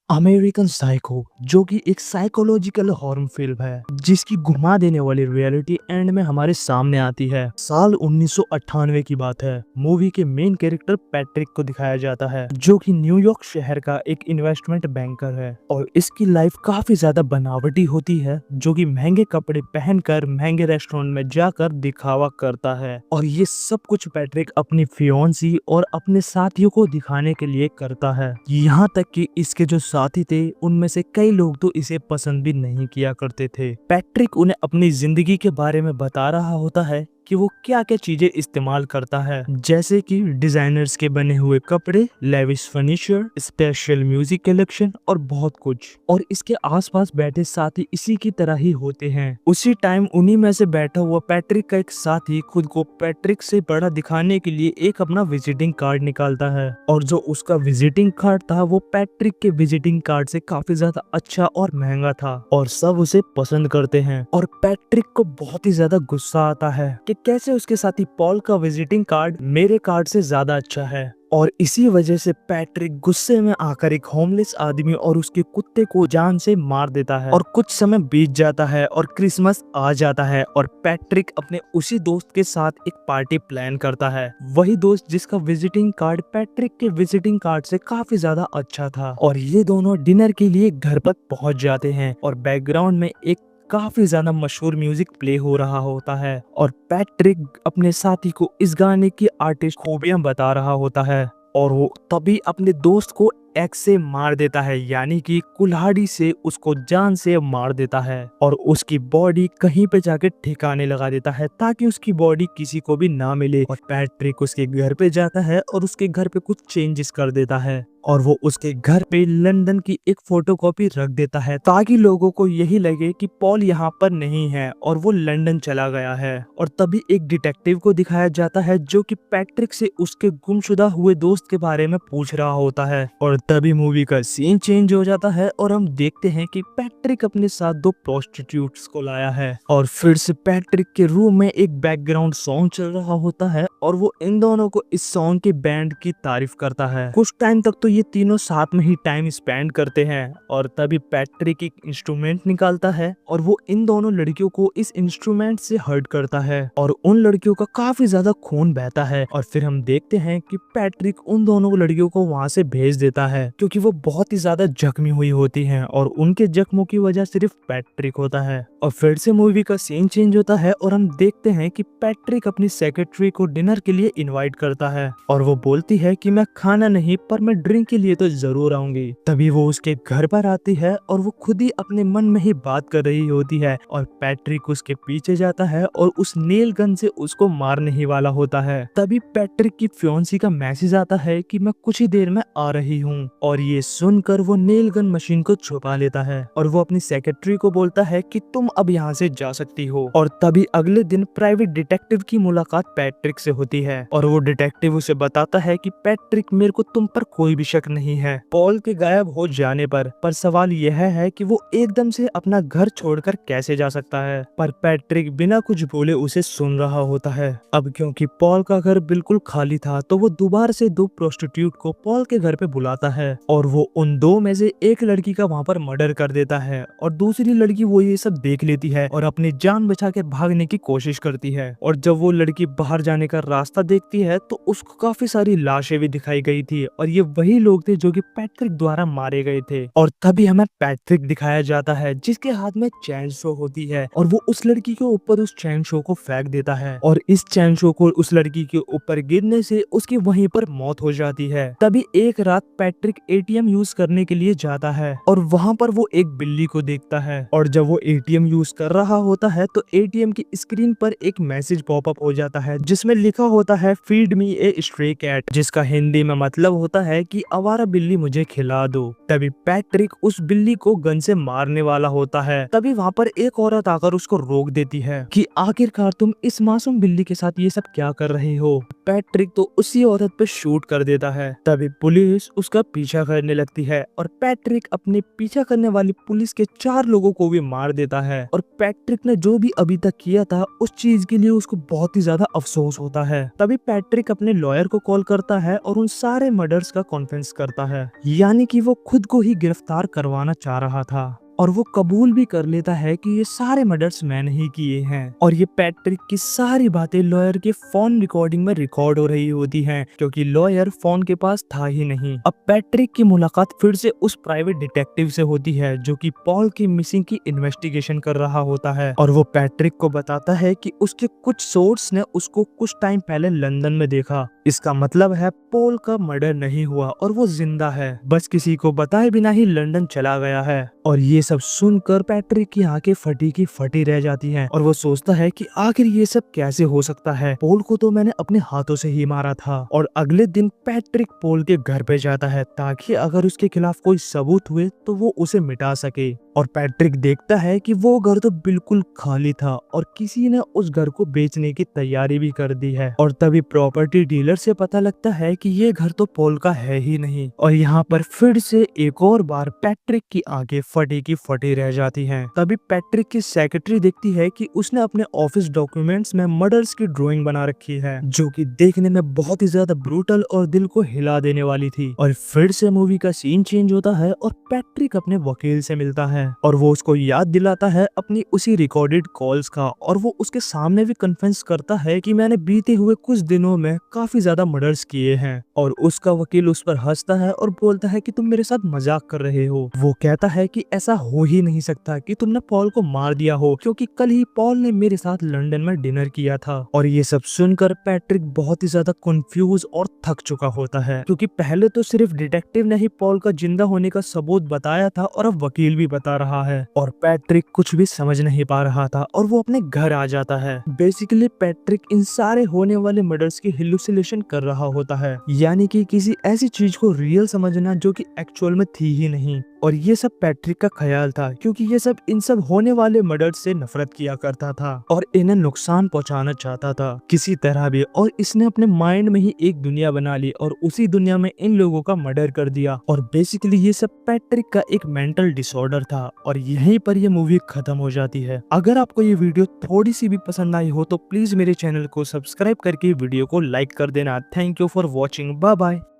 American psycho जो कि एक साइकोलॉजिकल हॉरर फिल्म है जिसकी घुमा देने वाली रियलिटी एंड में हमारे सामने आती है। साल 1998 की बात है। मूवी के मेन कैरेक्टर पैट्रिक को दिखाया जाता है जो कि न्यूयॉर्क शहर का एक इन्वेस्टमेंट बैंकर है और इसकी लाइफ काफी ज्यादा बनावटी होती है जो कि महंगे कपड़े पहनकर महंगे रेस्टोरेंट में जाकर दिखावा करता है और ये सब कुछ पैट्रिक अपनी फियोन्सी और अपने साथियों को दिखाने के लिए करता है। यहाँ तक कि इसके जो साथी थे उनमें से कई लोग तो इसे पसंद भी नहीं किया करते थे। पैट्रिक उन्हें अपनी जिंदगी के बारे में बता रहा होता है कि वो क्या क्या चीजें इस्तेमाल करता है, जैसे कि डिजाइनर्स के बने हुए कपड़े, lavish furniture, special music collection और बहुत कुछ। और इसके आसपास बैठे साथी इसी की तरह ही होते हैं। उसी टाइम उन्हीं में से बैठा हुआ पैट्रिक का एक साथी खुद को पैट्रिक से बड़ा दिखाने के लिए एक अपना विजिटिंग कार्ड निकालता है और जो उसका विजिटिंग कार्ड था वो पैट्रिक के विजिटिंग कार्ड से काफी ज्यादा अच्छा और महंगा था और सब उसे पसंद करते हैं। और पैट्रिक को बहुत ही ज्यादा गुस्सा आता है कि कैसे उसके साथी पॉल का विजिटिंग कार्ड मेरे कार्ड से ज्यादा अच्छा है। और इसी वजह से पैट्रिक गुस्से में आकर एक होमलेस आदमी और उसके कुत्ते को जान से मार देता है। और कुछ समय बीत जाता है और क्रिसमस आ जाता है और पैट्रिक अपने उसी दोस्त के साथ एक पार्टी प्लान करता है। वही दोस्त जिसका विजिटिंग कार्ड पैट्रिक के विजिटिंग कार्ड से काफी ज्यादा अच्छा था। और ये दोनों डिनर के लिए घर पर पहुंच जाते हैं और बैकग्राउंड में एक काफी ज्यादा मशहूर म्यूजिक प्ले हो रहा होता है और पैट्रिक अपने साथी को इस गाने की आर्टिस्ट खूबियां बता रहा होता है और वो तभी अपने दोस्त को एक्स से मार देता है, यानी कि कुल्हाड़ी से उसको जान से मार देता है और उसकी बॉडी कहीं पे जाके ठिकाने लगा देता है ताकि उसकी बॉडी किसी को भी ना मिले। और पैट्रिक उसके घर पे जाता है और उसके घर पे कुछ चेंजेस कर देता है और वो उसके घर पे लंदन की एक फोटोकॉपी रख देता है ताकि लोगों को यही लगे कि पॉल यहाँ पर नहीं है और वो लंदन चला गया है। और तभी एक डिटेक्टिव को दिखाया जाता है जो कि पैट्रिक से उसके गुमशुदा हुए दोस्त के बारे में पूछ रहा होता है। और तभी मूवी का सीन चेंज हो जाता है और हम देखते हैं कि पैट्रिक अपने साथ दो प्रोस्टिट्यूट्स को लाया है और फिर से पैट्रिक के रूम में एक बैकग्राउंड सॉन्ग चल रहा होता है और वो इन दोनों को इस सॉन्ग के बैंड की तारीफ करता है। कुछ टाइम तक तो ये तीनों साथ में ही टाइम स्पेंड करते हैं और तभी पैट्रिक एक इंस्ट्रूमेंट निकालता है और वो इन दोनों लड़कियों को इस इंस्ट्रूमेंट से हर्ट करता है और उन लड़कियों का काफी ज्यादा खून बहता है। और फिर हम देखते हैं कि पैट्रिक उन दोनों लड़कियों को वहां से भेज देता है क्योंकि वो बहुत ही ज्यादा जख्मी हुई होती हैं और उनके जख्मों की वजह सिर्फ पैट्रिक होता है। और फिर से मूवी का सीन चेंज होता है और हम देखते हैं कि पैट्रिक अपनी सेक्रेटरी को डिनर के लिए इनवाइट करता है और वो बोलती है कि मैं खाना नहीं पर मैं ड्रिंक के लिए तो जरूर आऊंगी। तभी वो उसके घर पर आती है और वो खुद ही अपने मन में ही बात कर रही होती है और पैट्रिक उसके पीछे जाता है और उस नेल गन से उसको मारने ही वाला होता है। तभी पैट्रिक की फियोन्सी का मैसेज आता है कि मैं कुछ ही देर में आ रही हूँ और ये सुनकर वो नेल गन मशीन को छुपा लेता है और वो अपनी सेक्रेटरी को बोलता है कि तुम अब यहाँ से जा सकती हो। और तभी अगले दिन प्राइवेट डिटेक्टिव की मुलाकात पैट्रिक से होती है और वो डिटेक्टिव उसे बताता है कि पैट्रिक मेरे को तुम पर कोई भी शक नहीं है पॉल के गायब हो जाने पर सवाल यह है कि वो एकदम से अपना घर छोड़कर कैसे जा सकता है। पर पैट्रिक बिना कुछ बोले उसे सुन रहा होता है। अब क्योंकि पॉल का घर बिल्कुल खाली था तो वो दोबारा से दो प्रोस्टिट्यूट को पॉल के घर पे बुलाता है और वो उन दो में से एक लड़की का वहाँ पर मर्डर कर देता है और दूसरी लड़की वो ये सब देख लेती है और अपनी जान बचा के भागने की कोशिश करती है। और जब वो लड़की बाहर जाने का रास्ता देखती है तो उसको काफी सारी लाशें भी दिखाई गई थी और ये वही लोग थे जो कि पैट्रिक द्वारा मारे गए थे। और तभी हमें पैट्रिक दिखाया जाता है जिसके हाथ में चैन शो होती है और वो उस लड़की के ऊपर उस चैन शो को फेंक देता है और इस चैन शो को उस लड़की के ऊपर गिरने से उसकी वहीं पर मौत हो जाती है। तभी एक रात पैट्रिक एटीएम यूज करने के लिए जाता है और वहाँ पर वो एक बिल्ली को देखता है और जब वो एटीएम यूज कर रहा होता है तो एटीएम की स्क्रीन पर एक मैसेज पॉपअप हो जाता है जिसमें लिखा होता है फीड मी ए स्ट्रे कैट, जिसका हिंदी में मतलब होता है कि आवारा बिल्ली मुझे खिला दो। तभी पैट्रिक उस बिल्ली को गन से मारने वाला होता है। तभी वहाँ पर एक औरत आकर उसको रोक देती है कि आखिरकार तुम इस मासूम बिल्ली के साथ ये सब क्या कर रहे हो। पैट्रिक तो उसी औरत पे शूट कर देता है। तभी पुलिस उसका पीछा करने लगती है और पैट्रिक अपने पीछा करने वाली पुलिस के 4 लोगों को भी मार देता है। और पैट्रिक ने जो भी अभी तक किया था उस चीज के लिए उसको बहुत ही ज्यादा अफसोस होता है। तभी पैट्रिक अपने लॉयर को कॉल करता है और उन सारे मर्डर्स का कॉन्फेंस करता है, यानी कि वो खुद को ही गिरफ्तार करवाना चाह रहा था। और वो कबूल भी कर लेता है कि ये सारे मर्डर्स मैंने ही किए हैं। और ये पैट्रिक की सारी बातें लॉयर के फोन रिकॉर्डिंग में रिकॉर्ड हो रही होती हैं, क्योंकि लॉयर फोन के पास था ही नहीं। अब पैट्रिक की मुलाकात फिर से उस प्राइवेट डिटेक्टिव से होती है जो कि पॉल की मिसिंग की इन्वेस्टिगेशन कर रहा होता है। और वो पैट्रिक को बताता है कि उसके कुछ सोर्स ने उसको कुछ टाइम पहले लंदन में देखा। इसका मतलब है पॉल का मर्डर नहीं हुआ और वो जिंदा है, बस किसी को बताए बिना ही लंदन चला गया है। और ये सब सुनकर पैट्रिक की आंखें फटी की फटी रह जाती हैं और वो सोचता है कि आखिर ये सब कैसे हो सकता है, पॉल को तो मैंने अपने हाथों से ही मारा था। और अगले दिन पैट्रिक पॉल के घर पे जाता है ताकि अगर उसके खिलाफ कोई सबूत हुए तो वो उसे मिटा सके। और पैट्रिक देखता है कि वो घर तो बिल्कुल खाली था और किसी ने उस घर को बेचने की तैयारी भी कर दी है। और तभी प्रॉपर्टी डीलर से पता लगता है कि ये घर तो पॉल का है ही नहीं। और यहाँ पर फिर से एक और बार पैट्रिक की आंखें फटी की फटी रह जाती हैं। तभी पैट्रिक की सेक्रेटरी देखती है कि उसने अपने ऑफिस डॉक्यूमेंट्स में मर्डर्स की ड्राइंग बना रखी है, जो कि देखने में बहुत ही ज्यादा ब्रूटल और दिल को हिला देने वाली थी। और फिर से मूवी का सीन चेंज होता है और पैट्रिक अपने वकील से मिलता है और वो उसको याद दिलाता है अपनी उसी रिकॉर्डेड कॉल्स का। और वो उसके सामने भी कन्फेस करता है कि मैंने बीते हुए कुछ दिनों में काफी ज्यादा मर्डर्स किए हैं। और उसका वकील उस पर हंसता है और बोलता है कि तुम मेरे साथ मजाक कर रहे हो। वो कहता है कि ऐसा हो ही नहीं सकता कि तुमने पॉल को मार दिया हो, क्योंकि कल ही पॉल ने मेरे साथ लंदन में डिनर किया था। और ये सब सुनकर पैट्रिक बहुत ही ज्यादा कंफ्यूज और थक चुका होता है, क्योंकि पहले तो सिर्फ डिटेक्टिव ने ही पॉल का जिंदा होने का सबूत बताया था और अब वकील भी बता रहा है। और पैट्रिक कुछ भी समझ नहीं पा रहा था और वो अपने घर आ जाता है। बेसिकली पैट्रिक इन सारे होने वाले मर्डर्स की हेलुसिनेशन कर रहा होता है, यानी कि किसी ऐसी चीज को रियल समझना जो कि एक्चुअल में थी ही नहीं। और ये सब पैट्रिक का ख्याल था, क्योंकि ये सब इन सब होने वाले मर्डर्स से नफरत किया करता था और इन्हें नुकसान पहुंचाना चाहता था किसी तरह भी। और इसने अपने माइंड में ही एक दुनिया बना ली और उसी दुनिया में इन लोगों का मर्डर कर दिया। और बेसिकली ये सब पैट्रिक का एक मेंटल डिसऑर्डर था। और यहीं पर ये मूवी खत्म हो जाती है। अगर आपको ये वीडियो थोड़ी सी भी पसंद आई हो तो प्लीज मेरे चैनल को सब्सक्राइब करके वीडियो को लाइक कर देना। Thank you for watching. Bye bye.